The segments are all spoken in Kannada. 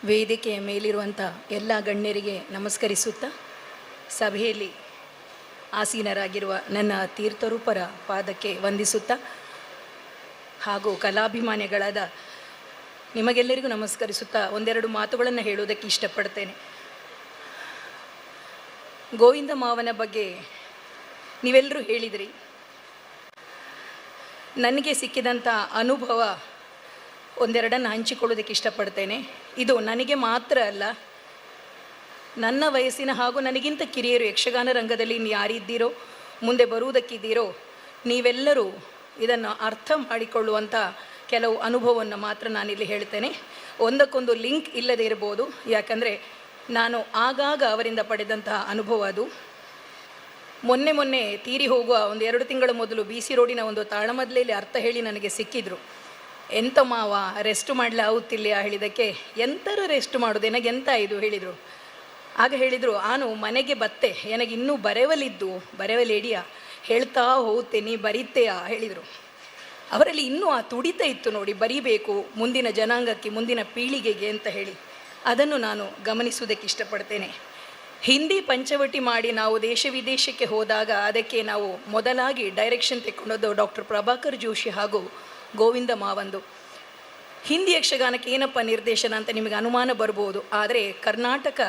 ವೇದಿಕೆಯ ಮೇಲಿರುವಂಥ ಎಲ್ಲ ಗಣ್ಯರಿಗೆ ನಮಸ್ಕರಿಸುತ್ತಾ, ಸಭೆಯಲ್ಲಿ ಆಸೀನರಾಗಿರುವ ನನ್ನ ತೀರ್ಥರೂಪರ ಪಾದಕ್ಕೆ ವಂದಿಸುತ್ತಾ, ಹಾಗೂ ಕಲಾಭಿಮಾನಿಗಳಾದ ನಿಮಗೆಲ್ಲರಿಗೂ ನಮಸ್ಕರಿಸುತ್ತಾ ಒಂದೆರಡು ಮಾತುಗಳನ್ನು ಹೇಳುವುದಕ್ಕೆ ಇಷ್ಟಪಡ್ತೇನೆ. ಗೋವಿಂದ ಮಾವನ ಬಗ್ಗೆ ನೀವೆಲ್ಲರೂ ಹೇಳಿದಿರಿ. ನನಗೆ ಸಿಕ್ಕಿದಂಥ ಅನುಭವ ಒಂದೆರಡನ್ನು ಹಂಚಿಕೊಳ್ಳೋದಕ್ಕೆ ಇಷ್ಟಪಡ್ತೇನೆ. ಇದು ನನಗೆ ಮಾತ್ರ ಅಲ್ಲ, ನನ್ನ ವಯಸ್ಸಿನ ಹಾಗೂ ನನಗಿಂತ ಕಿರಿಯರು ಯಕ್ಷಗಾನ ರಂಗದಲ್ಲಿ ಇನ್ನು ಯಾರಿದ್ದೀರೋ, ಮುಂದೆ ಬರುವುದಕ್ಕಿದ್ದೀರೋ, ನೀವೆಲ್ಲರೂ ಇದನ್ನು ಅರ್ಥ ಮಾಡಿಕೊಳ್ಳುವಂಥ ಕೆಲವು ಅನುಭವವನ್ನು ಮಾತ್ರ ನಾನಿಲ್ಲಿ ಹೇಳ್ತೇನೆ. ಒಂದಕ್ಕೊಂದು ಲಿಂಕ್ ಇಲ್ಲದೆ ಇರ್ಬೋದು, ಯಾಕಂದರೆ ನಾನು ಆಗಾಗ ಅವರಿಂದ ಪಡೆದಂತಹ ಅನುಭವ ಅದು. ಮೊನ್ನೆ ತೀರಿ ಹೋಗುವ 1-2 ತಿಂಗಳ ಮೊದಲು BC ರೋಡಿನ ಒಂದು ತಾಳಮದ್ಲೆಯಲ್ಲಿ ಅರ್ಥ ಹೇಳಿ ನನಗೆ ಸಿಕ್ಕಿದ್ರು. ಎಂತ ಮಾವ ರೆಸ್ಟ್ ಮಾಡಲಿ ಆಗುತ್ತಿಲ್ಲ ಹೇಳಿದ್ದಕ್ಕೆ, ಎಂಥರ ರೆಸ್ಟ್ ಮಾಡೋದು, ನನಗೆಂತ ಇದು ಹೇಳಿದರು. ಆಗ ಹೇಳಿದರು, ನಾನು ಮನೆಗೆ ಬತ್ತೆ, ನನಗೆ ಇನ್ನೂ ಬರೆವಲೇಡಿಯಾ ಹೇಳ್ತಾ ಹೋಗುತ್ತೆ, ನೀ ಬರೀತೆಯಾ ಹೇಳಿದರು. ಅವರಲ್ಲಿ ಇನ್ನೂ ಆ ತುಡಿತ ಇತ್ತು ನೋಡಿ, ಬರೀಬೇಕು ಮುಂದಿನ ಜನಾಂಗಕ್ಕೆ, ಮುಂದಿನ ಪೀಳಿಗೆಗೆ ಅಂತ ಹೇಳಿ. ಅದನ್ನು ನಾನು ಗಮನಿಸುವುದಕ್ಕೆ ಇಷ್ಟಪಡ್ತೇನೆ. ಹಿಂದಿ ಪಂಚವಟಿ ಮಾಡಿ ನಾವು ದೇಶ ವಿದೇಶಕ್ಕೆ ಹೋದಾಗ ಅದಕ್ಕೆ ನಾವು ಮೊದಲಾಗಿ ಡೈರೆಕ್ಷನ್ ತೆಕ್ಕೊಂಡದ್ದು ಡಾಕ್ಟರ್ ಪ್ರಭಾಕರ್ ಜೋಶಿ ಹಾಗೂ ಗೋವಿಂದ ಮಾವಂದು. ಹಿಂದಿ ಯಕ್ಷಗಾನಕ್ಕೆ ಏನಪ್ಪ ನಿರ್ದೇಶನ ಅಂತ ನಿಮಗೆ ಅನುಮಾನ ಬರ್ಬೋದು. ಆದರೆ ಕರ್ನಾಟಕ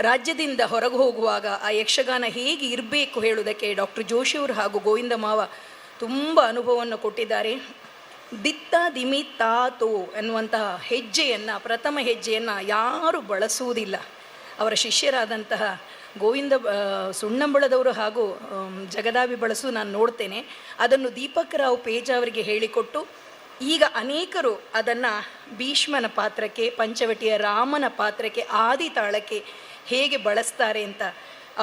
ರಾಜ್ಯದಿಂದ ಹೊರಗೆ ಹೋಗುವಾಗ ಆ ಯಕ್ಷಗಾನ ಹೇಗೆ ಇರಬೇಕು ಹೇಳುವುದಕ್ಕೆ ಡಾಕ್ಟರ್ ಜೋಶಿಯವರು ಹಾಗೂ ಗೋವಿಂದ ಮಾವ ತುಂಬ ಅನುಭವವನ್ನು ಕೊಟ್ಟಿದ್ದಾರೆ. ದಿತ್ತ ದಿಮಿ ತಾತೋ ಎನ್ನುವಂತಹ ಹೆಜ್ಜೆಯನ್ನು, ಪ್ರಥಮ ಹೆಜ್ಜೆಯನ್ನು ಯಾರೂ ಬಳಸುವುದಿಲ್ಲ. ಅವರ ಶಿಷ್ಯರಾದಂತಹ ಗೋವಿಂದ ಸುಣ್ಣಂಬಳದವರು ಹಾಗೂ ಜಗದಾವಿ ಬಳಸು ನಾನು ನೋಡ್ತೇನೆ. ಅದನ್ನು ದೀಪಕ್ ರಾವ್ ಪೇಜ ಅವರಿಗೆ ಹೇಳಿಕೊಟ್ಟು ಈಗ ಅನೇಕರು ಅದನ್ನು ಭೀಷ್ಮನ ಪಾತ್ರಕ್ಕೆ, ಪಂಚವಟಿಯ ರಾಮನ ಪಾತ್ರಕ್ಕೆ, ಆದಿತಾಳಕ್ಕೆ ಹೇಗೆ ಬಳಸ್ತಾರೆ ಅಂತ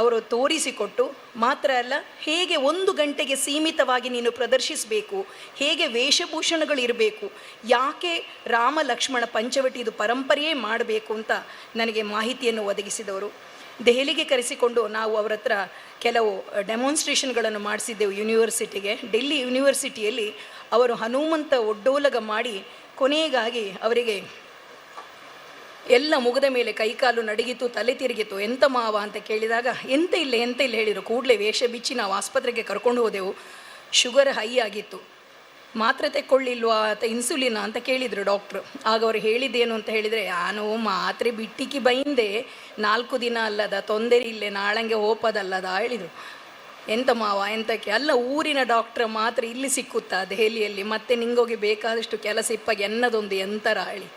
ಅವರು ತೋರಿಸಿಕೊಟ್ಟು, ಮಾತ್ರ ಅಲ್ಲ ಹೇಗೆ 1 ಗಂಟೆಗೆ ಸೀಮಿತವಾಗಿ ನೀನು ಪ್ರದರ್ಶಿಸಬೇಕು, ಹೇಗೆ ವೇಷಭೂಷಣಗಳಿರಬೇಕು, ಯಾಕೆ ರಾಮ ಲಕ್ಷ್ಮಣ ಪಂಚವಟಿ ಇದು ಪರಂಪರೆಯೇ ಮಾಡಬೇಕು ಅಂತ ನನಗೆ ಮಾಹಿತಿಯನ್ನು ಒದಗಿಸಿದವರು. ದೆಹಲಿಗೆ ಕರೆಸಿಕೊಂಡು ನಾವು ಅವರ ಹತ್ರ ಕೆಲವು ಡೆಮಾನ್ಸ್ಟ್ರೇಷನ್ಗಳನ್ನು ಮಾಡಿಸಿದ್ದೆವು ಯೂನಿವರ್ಸಿಟಿಗೆ. ಡೆಲ್ಲಿ ಯೂನಿವರ್ಸಿಟಿಯಲ್ಲಿ ಅವರು ಹನುಮಂತ ಒಡ್ಡೋಲಗ ಮಾಡಿ ಕೊನೆಗಾಗಿ ಅವರಿಗೆ ಎಲ್ಲ ಮುಗಿದ ಮೇಲೆ ಕೈಕಾಲು ನಡಗಿತು, ತಲೆ ತಿರುಗಿತು. ಎಂತ ಮಾವ ಅಂತ ಕೇಳಿದಾಗ ಎಂತ ಇಲ್ಲ ಹೇಳಿದರು. ಕೂಡಲೇ ವೇಷ ಬಿಚ್ಚಿ ನಾವು ಆಸ್ಪತ್ರೆಗೆ ಕರ್ಕೊಂಡು ಹೋದೆವು. ಶುಗರ್ ಹೈ ಆಗಿತ್ತು, ಮಾತ್ರೆ ತೆಕ್ಕೊಳ್ಳಿಲ್ವಾ ಅಂತ, ಇನ್ಸುಲಿನ ಅಂತ ಕೇಳಿದರು ಡಾಕ್ಟ್ರು. ಆಗ ಅವರು ಹೇಳಿದ್ದೇನು ಅಂತ ಹೇಳಿದರೆ, ನಾನು ಮಾತ್ರೆ ಬಿಟ್ಟಿಕ್ಕಿ ಬೈಂದೆ 4 ದಿನ ಅಲ್ಲದ, ತೊಂದರೆ ಇಲ್ಲೇ ನಾಳಂಗೆ ಹೋಪದಲ್ಲದ ಹೇಳಿದರು. ಎಂತ ಮಾವ ಎಂತಕ್ಕೆ? ಅಲ್ಲ, ಊರಿನ ಡಾಕ್ಟ್ರ ಮಾತ್ರ ಇಲ್ಲಿ ಸಿಕ್ಕುತ್ತಾ ದೆಹಲಿಯಲ್ಲಿ, ಮತ್ತೆ ನಿಂಗೋಗಿ ಬೇಕಾದಷ್ಟು ಕೆಲಸ ಇಪ್ಪಾಗಿ ಎನ್ನದೊಂದು ಎಂತರ ಹೇಳಿ.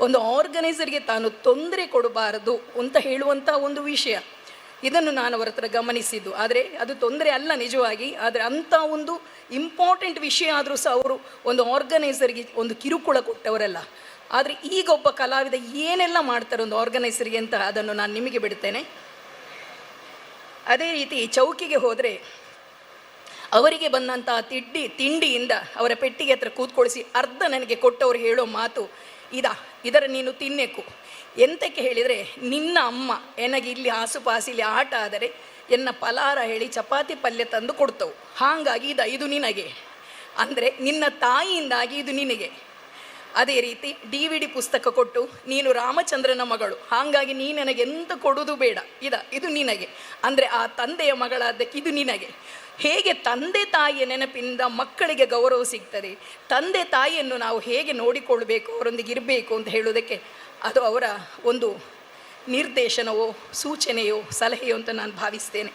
ಒಂದು ಆರ್ಗನೈಸರ್ಗೆ ತಾನು ತೊಂದರೆ ಕೊಡಬಾರದು ಅಂತ ಹೇಳುವಂಥ ಒಂದು ವಿಷಯ. ಇದನ್ನು ನಾನು ಅವರ ಹತ್ರ ಗಮನಿಸಿದ್ದು. ಆದರೆ ಅದು ತೊಂದರೆ ಅಲ್ಲ ನಿಜವಾಗಿ. ಆದರೆ ಅಂಥ ಒಂದು ಇಂಪಾರ್ಟೆಂಟ್ ವಿಷಯ ಆದರೂ ಸಹ ಅವರು ಒಂದು ಆರ್ಗನೈಸರ್ಗೆ ಒಂದು ಕಿರುಕುಳ ಕೊಟ್ಟವರಲ್ಲ. ಆದರೆ ಈಗ ಒಬ್ಬ ಕಲಾವಿದ ಏನೆಲ್ಲ ಮಾಡ್ತಾರೆ ಒಂದು ಆರ್ಗನೈಸರ್ಗೆ ಅಂತ ಅದನ್ನು ನಾನು ನಿಮಗೆ ಬಿಡ್ತೇನೆ. ಅದೇ ರೀತಿ ಚೌಕಿಗೆ ಹೋದರೆ ಅವರಿಗೆ ಬಂದಂಥ ತಿಂಡಿಯಿಂದ ಅವರ ಪೆಟ್ಟಿಗೆ ಹತ್ರ ಕೂತ್ಕೊಳಿಸಿ ಅರ್ಧ ನನಗೆ ಕೊಟ್ಟವರು ಹೇಳೋ ಮಾತು, ಇದರ ನೀನು ತಿನ್ನೇಕು. ಎಂತಕ್ಕೆ ಹೇಳಿದರೆ, ನಿನ್ನ ಅಮ್ಮ ನನಗೆ ಇಲ್ಲಿ ಆಸುಪಾಸಿಲಿ ಆಟ ಆದರೆ ಎನ್ನ ಪಲಾರ ಹೇಳಿ ಚಪಾತಿ ಪಲ್ಯ ತಂದು ಕೊಡ್ತವು, ಹಾಗಾಗಿ ಇದು ನಿನಗೆ, ಅಂದರೆ ನಿನ್ನ ತಾಯಿಯಿಂದಾಗಿ ಇದು ನಿನಗೆ. ಅದೇ ರೀತಿ DVD ಪುಸ್ತಕ ಕೊಟ್ಟು, ನೀನು ರಾಮಚಂದ್ರನ ಮಗಳು, ಹಾಗಾಗಿ ನೀ ನನಗೆ ಎಂತ ಕೊಡುವುದು ಬೇಡ, ಇದು ನಿನಗೆ, ಅಂದರೆ ಆ ತಂದೆಯ ಮಗಳಾದ್ದಕ್ಕೆ ಇದು ನಿನಗೆ. ಹೇಗೆ ತಂದೆ ತಾಯಿಯ ನೆನಪಿಂದ ಮಕ್ಕಳಿಗೆ ಗೌರವ ಸಿಗ್ತದೆ, ತಂದೆ ತಾಯಿಯನ್ನು ನಾವು ಹೇಗೆ ನೋಡಿಕೊಳ್ಬೇಕು, ಅವರೊಂದಿಗೆ ಇರಬೇಕು ಅಂತ ಹೇಳೋದಕ್ಕೆ ಅದು ಅವರ ಒಂದು ನಿರ್ದೇಶನವೋ ಸೂಚನೆಯೋ ಸಲಹೆಯೋ ಅಂತ ನಾನು ಭಾವಿಸ್ತೇನೆ.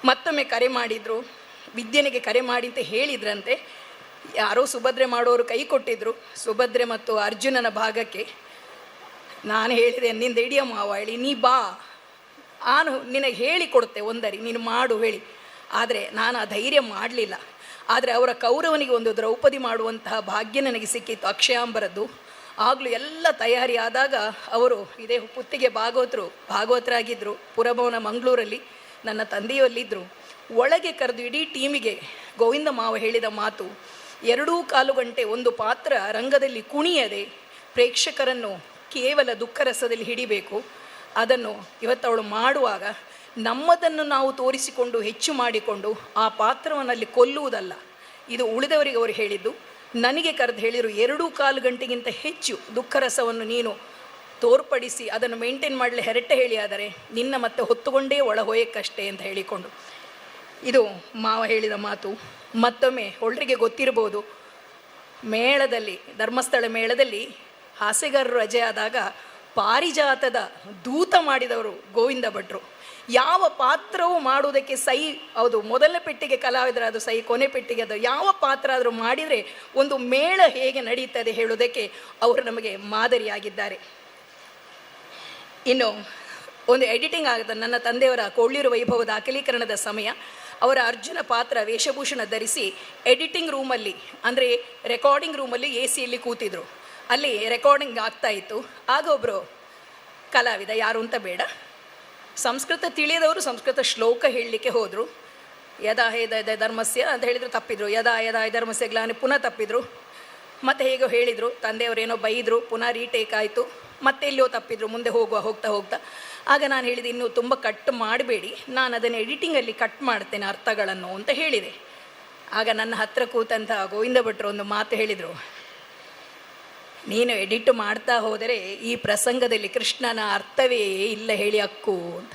ಮತ್ತೊಮ್ಮೆ ಕರೆ ಮಾಡಿದರು, ವಿದ್ಯೆನಿಗೆ ಕರೆ ಮಾಡಿ ಅಂತ ಹೇಳಿದ್ರಂತೆ. ಯಾರೋ ಸುಭದ್ರೆ ಮಾಡೋರು ಕೈ ಕೊಟ್ಟಿದ್ದರು ಸುಭದ್ರೆ ಮತ್ತು ಅರ್ಜುನನ ಭಾಗಕ್ಕೆ. ನಾನು ಹೇಳಿದೆ, ನಿಂದ ಇಡಿಯ ಮಾವ ಹೇಳಿ, ನೀ ಬಾ, ನಾನು ನಿನಗೆ ಹೇಳಿ ಕೊಡುತ್ತೆ ಒಂದರಿ, ನೀನು ಮಾಡು ಹೇಳಿ. ಆದರೆ ನಾನು ಆ ಧೈರ್ಯ ಮಾಡಲಿಲ್ಲ. ಆದರೆ ಅವರ ಕೌರವನಿಗೆ ಒಂದು ದ್ರೌಪದಿ ಮಾಡುವಂತಹ ಭಾಗ್ಯ ನನಗೆ ಸಿಕ್ಕಿತ್ತು, ಅಕ್ಷಯಾಂಬರದ್ದು. ಆಗಲೂ ಎಲ್ಲ ತಯಾರಿ ಆದಾಗ ಅವರು ಇದೇ ಪುತ್ತಿಗೆ ಭಾಗವತರಾಗಿದ್ದರು, ಪುರಭವನ ಮಂಗಳೂರಲ್ಲಿ ನನ್ನ ತಂದೆಯಲ್ಲಿದ್ದರು. ಒಳಗೆ ಕರೆದು ಇಡೀ ಟೀಮಿಗೆ ಗೋವಿಂದ ಮಾವ ಹೇಳಿದ ಮಾತು, 2.25 ಗಂಟೆ ಒಂದು ಪಾತ್ರ ರಂಗದಲ್ಲಿ ಕುಣಿಯದೆ ಪ್ರೇಕ್ಷಕರನ್ನು ಕೇವಲ ದುಃಖರಸದಲ್ಲಿ ಹಿಡಿಬೇಕು. ಅದನ್ನು ಇವತ್ತವಳು ಮಾಡುವಾಗ ನಮ್ಮದನ್ನು ನಾವು ತೋರಿಸಿಕೊಂಡು ಹೆಚ್ಚು ಮಾಡಿಕೊಂಡು ಆ ಪಾತ್ರವನ್ನಲ್ಲಿ ಕೊಲ್ಲುವುದಲ್ಲ, ಇದು ಉಳಿದವರಿಗೆ ಅವರು ಹೇಳಿದ್ದು. ನನಗೆ ಕರೆದು ಹೇಳಿದರು 2.25 ಗಂಟೆಗಿಂತ ಹೆಚ್ಚು ದುಃಖರಸವನ್ನು ನೀನು ತೋರ್ಪಡಿಸಿ ಅದನ್ನು ಮೇಂಟೈನ್ ಮಾಡಲಿ ಹೆರಟೆ ಹೇಳಿ ಆದರೆ ನಿನ್ನ ಮತ್ತೆ ಹೊತ್ತುಕೊಂಡೇ ಒಳ ಹೋಯಕ್ಕಷ್ಟೇ ಅಂತ ಹೇಳಿಕೊಂಡು, ಇದು ಮಾವ ಹೇಳಿದ ಮಾತು. ಮತ್ತೊಮ್ಮೆ ಒಳ್ರಿಗೆ ಗೊತ್ತಿರ್ಬೋದು, ಮೇಳದಲ್ಲಿ, ಧರ್ಮಸ್ಥಳ ಮೇಳದಲ್ಲಿ ಹಾಸ್ಯಗಾರರು ರಜೆ ಆದಾಗ ಪಾರಿಜಾತದ ದೂತ ಮಾಡಿದವರು ಗೋವಿಂದ ಭಟ್ರು. ಯಾವ ಪಾತ್ರವೂ ಮಾಡುವುದಕ್ಕೆ ಸೈ, ಹೌದು, ಮೊದಲನೇ ಪೆಟ್ಟಿಗೆ ಕಲಾವಿದರು, ಅದು ಸೈ, ಕೊನೆ ಪೆಟ್ಟಿಗೆ ಅದು, ಯಾವ ಪಾತ್ರ ಆದರೂ ಮಾಡಿದರೆ ಒಂದು ಮೇಳ ಹೇಗೆ ನಡೀತದೆ ಹೇಳುವುದಕ್ಕೆ ಅವರು ನಮಗೆ ಮಾದರಿಯಾಗಿದ್ದಾರೆ. ಇನ್ನು ಒಂದು ಎಡಿಟಿಂಗ್ ಆಗುತ್ತೆ. ನನ್ನ ತಂದೆಯವರ ಕೊಳ್ಳಿರು ವೈಭವ ದಾಖಲೀಕರಣದ ಸಮಯ ಅವರ ಅರ್ಜುನ ಪಾತ್ರ ವೇಷಭೂಷಣ ಧರಿಸಿ ಎಡಿಟಿಂಗ್ ರೂಮಲ್ಲಿ, ಅಂದರೆ ರೆಕಾರ್ಡಿಂಗ್ ರೂಮಲ್ಲಿ AC ಕೂತಿದ್ರು. ಅಲ್ಲಿ ರೆಕಾರ್ಡಿಂಗ್ ಆಗ್ತಾಯಿತ್ತು. ಆಗ ಒಬ್ಬರು ಕಲಾವಿದ, ಯಾರು ಅಂತ ಬೇಡ, ಸಂಸ್ಕೃತ ತಿಳಿಯದವರು ಸಂಸ್ಕೃತ ಶ್ಲೋಕ ಹೇಳಲಿಕ್ಕೆ ಹೋದರು. ಯದಾ ಹೇದ ಧರ್ಮಸ್ಯ ಅಂತ ಹೇಳಿದರು, ತಪ್ಪಿದ್ರು. ಯದಾ ಯದಾ ಧರ್ಮಸ್ಯ ಗ್ಲಾನಿ, ಪುನಃ ತಪ್ಪಿದ್ರು. ಮತ್ತು ಹೇಗೋ ಹೇಳಿದರು, ತಂದೆಯವರೇನೋ ಬೈದರು, ಪುನಃ ರೀಟೇಕ್ ಆಯಿತು, ಮತ್ತೆ ಎಲ್ಲಿಯೋ ತಪ್ಪಿದ್ರು. ಮುಂದೆ ಹೋಗ್ತಾ ಆಗ ನಾನು ಹೇಳಿದೆ, ಇನ್ನೂ ತುಂಬ ಕಟ್ ಮಾಡಬೇಡಿ, ನಾನು ಅದನ್ನು ಎಡಿಟಿಂಗಲ್ಲಿ ಕಟ್ ಮಾಡ್ತೇನೆ ಅರ್ಥಗಳನ್ನು ಅಂತ ಹೇಳಿದೆ. ಆಗ ನನ್ನ ಹತ್ರ ಕೂತಂಥ ಗೋವಿಂದ ಭಟ್ರು ಒಂದು ಮಾತು ಹೇಳಿದರು, ನೀನು ಎಡಿಟ್ ಮಾಡ್ತಾ ಹೋದರೆ ಈ ಪ್ರಸಂಗದಲ್ಲಿ ಕೃಷ್ಣನ ಅರ್ಥವೇ ಇಲ್ಲ ಹೇಳಿ ಅಕ್ಕು ಅಂತ.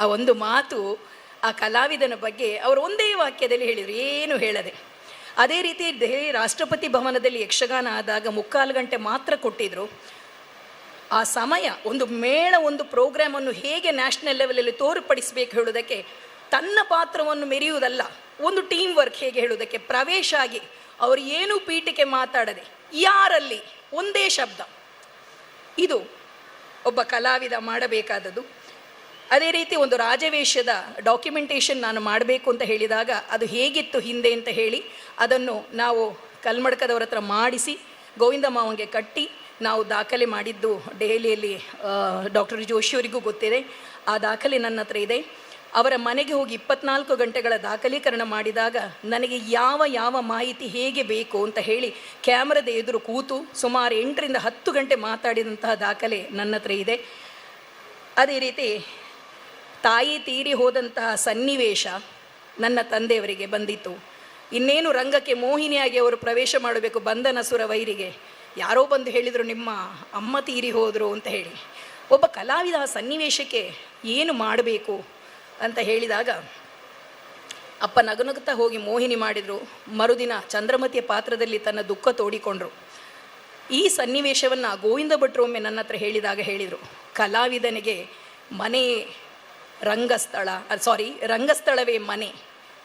ಆ ಒಂದು ಮಾತು ಆ ಕಲಾವಿದನ ಬಗ್ಗೆ ಅವರು ಒಂದೇ ವಾಕ್ಯದಲ್ಲಿ ಹೇಳಿದರು, ಏನು ಹೇಳದೆ. ಅದೇ ರೀತಿ ದೆಹಲಿ ರಾಷ್ಟ್ರಪತಿ ಭವನದಲ್ಲಿ ಯಕ್ಷಗಾನ ಆದಾಗ 3/4 ಗಂಟೆ ಮಾತ್ರ ಕೊಟ್ಟಿದ್ದರು. ಆ ಸಮಯ, ಒಂದು ಮೇಳ, ಒಂದು ಪ್ರೋಗ್ರಾಮನ್ನು ಹೇಗೆ ನ್ಯಾಷನಲ್ ಲೆವೆಲಲ್ಲಿ ತೋರ್ಪಡಿಸಬೇಕು ಹೇಳೋದಕ್ಕೆ, ತನ್ನ ಪಾತ್ರವನ್ನು ಮೆರೆಯುವುದಲ್ಲ, ಒಂದು ಟೀಮ್ ವರ್ಕ್ ಹೇಗೆ ಹೇಳುವುದಕ್ಕೆ, ಪ್ರವೇಶ ಆಗಿ ಅವರು ಏನೂ ಪೀಠಿಕೆ ಮಾತಾಡದೆ ಯಾರಲ್ಲಿ ಒಂದೇ ಶಬ್ದ, ಇದು ಒಬ್ಬ ಕಲಾವಿದ ಮಾಡಬೇಕಾದದ್ದು. ಅದೇ ರೀತಿ ಒಂದು ರಾಜವೇಷದ ಡಾಕ್ಯುಮೆಂಟೇಷನ್ ನಾನು ಮಾಡಬೇಕು ಅಂತ ಹೇಳಿದಾಗ ಅದು ಹೇಗಿತ್ತು ಹಿಂದೆ ಅಂತ ಹೇಳಿ ಅದನ್ನು ನಾವು ಕಲ್ಮಡ್ಕದವ್ರ ಹತ್ರ ಮಾಡಿಸಿ ಗೋವಿಂದ ಮಾವಂಗೆ ಕಟ್ಟಿ ನಾವು ದಾಖಲೆ ಮಾಡಿದ್ದು ದೆಹಲಿಯಲ್ಲಿ. ಡಾಕ್ಟರ್ ಜೋಶಿಯವರಿಗೂ ಗೊತ್ತಿದೆ, ಆ ದಾಖಲೆ ನನ್ನ ಹತ್ರ ಇದೆ. ಅವರ ಮನೆಗೆ ಹೋಗಿ 24 ಗಂಟೆಗಳ ದಾಖಲೀಕರಣ ಮಾಡಿದಾಗ ನನಗೆ ಯಾವ ಮಾಹಿತಿ ಹೇಗೆ ಬೇಕು ಅಂತ ಹೇಳಿ ಕ್ಯಾಮ್ರದ ಎದುರು ಕೂತು ಸುಮಾರು 8ರಿಂದ 10 ಗಂಟೆ ಮಾತಾಡಿದಂತಹ ದಾಖಲೆ ನನ್ನ ಹತ್ರ ಇದೆ. ಅದೇ ರೀತಿ ತಾಯಿ ತೀರಿ ಹೋದಂತಹ ಸನ್ನಿವೇಶ ನನ್ನ ತಂದೆಯವರಿಗೆ ಬಂದಿತ್ತು. ಇನ್ನೇನು ರಂಗಕ್ಕೆ ಮೋಹಿನಿಯಾಗಿ ಅವರು ಪ್ರವೇಶ ಮಾಡಬೇಕು ಬಂಧನಸುರ ವೈರಿಗೆ, ಯಾರೋ ಬಂದು ಹೇಳಿದರು ನಿಮ್ಮ ಅಮ್ಮ ತೀರಿ ಹೋದರು ಅಂತ ಹೇಳಿ. ಒಬ್ಬ ಕಲಾವಿದ ಆ ಸನ್ನಿವೇಶಕ್ಕೆ ಏನು ಮಾಡಬೇಕು ಅಂತ ಹೇಳಿದಾಗ ಅಪ್ಪ ನಗುನಗುತ್ತಾ ಹೋಗಿ ಮೋಹಿನಿ ಮಾಡಿದರು. ಮರುದಿನ ಚಂದ್ರಮತಿಯ ಪಾತ್ರದಲ್ಲಿ ತನ್ನ ದುಃಖ ತೋಡಿಕೊಂಡ್ರು. ಈ ಸನ್ನಿವೇಶವನ್ನು ಗೋವಿಂದ ಭಟ್ರು ಒಮ್ಮೆ ನನ್ನ ಹತ್ರ ಹೇಳಿದಾಗ ಹೇಳಿದರು, ಕಲಾವಿದನಿಗೆ ಮನೆ ರಂಗಸ್ಥಳವೇ ಮನೆ,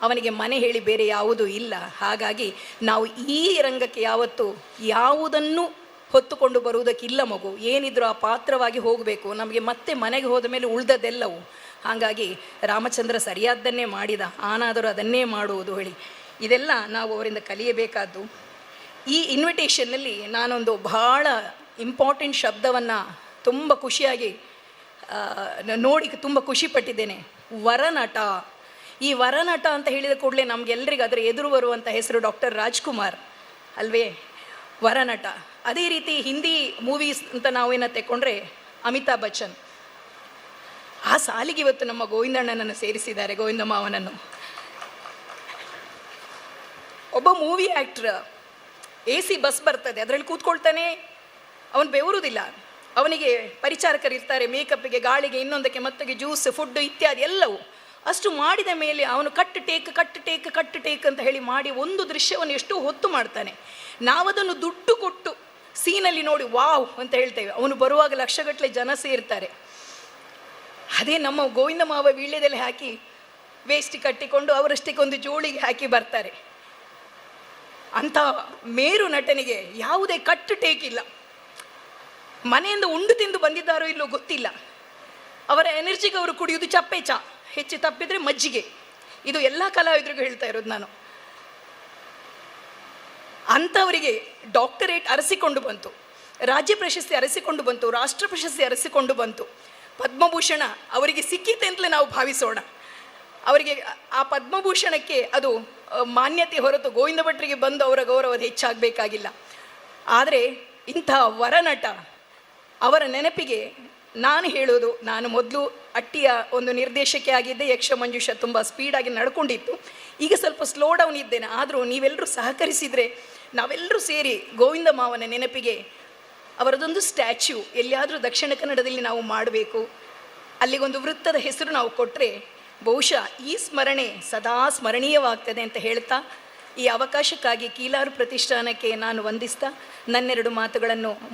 ಅವನಿಗೆ ಮನೆ ಹೇಳಿ ಬೇರೆ ಯಾವುದೂ ಇಲ್ಲ. ಹಾಗಾಗಿ ನಾವು ಈ ರಂಗಕ್ಕೆ ಯಾವತ್ತೂ ಯಾವುದನ್ನು ಹೊತ್ತುಕೊಂಡು ಬರುವುದಕ್ಕಿಲ್ಲ ಮಗು, ಏನಿದ್ರು ಆ ಪಾತ್ರವಾಗಿ ಹೋಗಬೇಕು, ನಮಗೆ ಮತ್ತೆ ಮನೆಗೆ ಹೋದ ಮೇಲೆ ಉಳ್ದದ್ದೆಲ್ಲವು. ಹಾಗಾಗಿ ರಾಮಚಂದ್ರ ಸರಿಯಾದ್ದನ್ನೇ ಮಾಡಿದ, ಆನಾದರೂ ಅದನ್ನೇ ಮಾಡುವುದು ಹೇಳಿ, ಇದೆಲ್ಲ ನಾವು ಅವರಿಂದ ಕಲಿಯಬೇಕಾದ್ದು. ಈ ಇನ್ವಿಟೇಷನ್ನಲ್ಲಿ ನಾನೊಂದು ಬಹಳ ಇಂಪಾರ್ಟೆಂಟ್ ಶಬ್ದವನ್ನು ತುಂಬ ಖುಷಿಯಾಗಿ ನೋಡಿ ತುಂಬ ಖುಷಿಪಟ್ಟಿದ್ದೇನೆ, ವರನಟ. ಈ ವರನಟ ಅಂತ ಹೇಳಿದ ಕೂಡಲೇ ನಮಗೆಲ್ಲರಿಗೂ ಅದರ ಎದುರು ಬರುವಂಥ ಹೆಸರು ಡಾಕ್ಟರ್ ರಾಜ್ಕುಮಾರ್ ಅಲ್ವೇ, ವರನಟ. ಅದೇ ರೀತಿ ಹಿಂದಿ ಮೂವೀಸ್ ಅಂತ ನಾವೇನ ತೆಕ್ಕೊಂಡ್ರೆ ಅಮಿತಾಬ್ ಬಚ್ಚನ್. ಆ ಸಾಲಿಗೆ ಇವತ್ತು ನಮ್ಮ ಗೋವಿಂದಣ್ಣನನ್ನು ಸೇರಿಸಿದ್ದಾರೆ, ಗೋವಿಂದ ಮಾವನನ್ನು. ಒಬ್ಬ ಮೂವಿ ಆ್ಯಕ್ಟ್ರ್ AC ಬಸ್ ಬರ್ತದೆ, ಅದರಲ್ಲಿ ಕೂತ್ಕೊಳ್ತಾನೆ, ಅವನು ಬೆವರುವುದಿಲ್ಲ. ಅವನಿಗೆ ಪರಿಚಾರಕರು ಇರ್ತಾರೆ, ಮೇಕಪ್ಪಿಗೆ, ಗಾಳಿಗೆ, ಇನ್ನೊಂದಕ್ಕೆ, ಮತ್ತಿಗೆ, ಜ್ಯೂಸ್, ಫುಡ್ ಇತ್ಯಾದಿ ಎಲ್ಲವೂ. ಅಷ್ಟು ಮಾಡಿದ ಮೇಲೆ ಅವನು ಕಟ್ ಟೇಕ್ ಅಂತ ಹೇಳಿ ಮಾಡಿ ಒಂದು ದೃಶ್ಯವನ್ನು ಎಷ್ಟು ಹೊತ್ತು ಮಾಡ್ತಾನೆ. ನಾವದನ್ನು ದುಡ್ಡು ಕೊಟ್ಟು ಸೀನಲ್ಲಿ ನೋಡಿ ವಾವ್ ಅಂತ ಹೇಳ್ತೇವೆ, ಅವನು ಬರುವಾಗ ಲಕ್ಷಗಟ್ಟಲೆ ಜನ ಸೇರ್ತಾರೆ. ಅದೇ ನಮ್ಮ ಗೋವಿಂದ ಮಾವ ವೀಳ್ಯದಲ್ಲಿ ಹಾಕಿ ವೇಸ್ಟ್ ಕಟ್ಟಿಕೊಂಡು ಅವರಷ್ಟಕ್ಕೆ ಒಂದು ಜೋಳಿಗೆ ಹಾಕಿ ಬರ್ತಾರೆ. ಅಂಥ ಮೇರು ನಟನಿಗೆ ಯಾವುದೇ ಕಟ್ಟು ಟೇಕ್ ಇಲ್ಲ. ಮನೆಯಿಂದ ಉಂಡು ತಿಂದು ಬಂದಿದ್ದಾರೋ ಇಲ್ಲೋ ಗೊತ್ತಿಲ್ಲ. ಅವರ ಎನರ್ಜಿಗೆ ಅವರು ಕುಡಿಯೋದು ಚಪ್ಪೆ ಚಾ, ಹೆಚ್ಚು ತಪ್ಪಿದರೆ ಮಜ್ಜಿಗೆ. ಇದು ಎಲ್ಲ ಕಲಾವಿದರಿಗೂ ಹೇಳ್ತಾ ಇರೋದು ನಾನು. ಅಂಥವರಿಗೆ ಡಾಕ್ಟರೇಟ್ ಅರಸಿಕೊಂಡು ಬಂತು, ರಾಜ್ಯ ಪ್ರಶಸ್ತಿ ಅರಸಿಕೊಂಡು ಬಂತು, ರಾಷ್ಟ್ರ ಪ್ರಶಸ್ತಿ ಅರಸಿಕೊಂಡು ಬಂತು, ಪದ್ಮಭೂಷಣ ಅವರಿಗೆ ಸಿಕ್ಕಿತೆ ಅಂತಲೇ ನಾವು ಭಾವಿಸೋಣ. ಅವರಿಗೆ ಆ ಪದ್ಮಭೂಷಣಕ್ಕೆ ಅದು ಮಾನ್ಯತೆ ಹೊರತು ಗೋವಿಂದ ಭಟ್ರಿಗೆ ಬಂದು ಅವರ ಗೌರವ ಹೆಚ್ಚಾಗಬೇಕಾಗಿಲ್ಲ. ಆದರೆ ಇಂಥ ವರನಟ ಅವರ ನೆನಪಿಗೆ ನಾನು ಹೇಳೋದು, ನಾನು ಮೊದಲು ಅಟ್ಟಿಯ ಒಂದು ನಿರ್ದೇಶಕಿ ಆಗಿದ್ದೆ, ಯಕ್ಷ ಮಂಜುಷ ತುಂಬ ಸ್ಪೀಡಾಗಿ ನಡ್ಕೊಂಡಿತ್ತು. ಈಗ ಸ್ವಲ್ಪ ಸ್ಲೋ ಡೌನ್ ಇದ್ದೇನೆ. ಆದರೂ ನೀವೆಲ್ಲರೂ ಸಹಕರಿಸಿದರೆ ನಾವೆಲ್ಲರೂ ಸೇರಿ ಗೋವಿಂದ ಮಾವನ ನೆನಪಿಗೆ ಅವರದೊಂದು ಸ್ಟ್ಯಾಚ್ಯೂ ಎಲ್ಲಿಯಾದರೂ ದಕ್ಷಿಣ ಕನ್ನಡದಲ್ಲಿ ನಾವು ಮಾಡಬೇಕು, ಅಲ್ಲಿಗೊಂದು ವೃತ್ತದ ಹೆಸರು ನಾವು ಕೊಟ್ಟರೆ ಬಹುಶಃ ಈ ಸ್ಮರಣೆ ಸದಾ ಸ್ಮರಣೀಯವಾಗ್ತದೆ ಅಂತ ಹೇಳ್ತಾ, ಈ ಅವಕಾಶಕ್ಕಾಗಿ ಕೀಲಾರು ಪ್ರತಿಷ್ಠಾನಕ್ಕೆ ನಾನು ವಂದಿಸ್ತಾ ನನ್ನೆರಡು ಮಾತುಗಳನ್ನು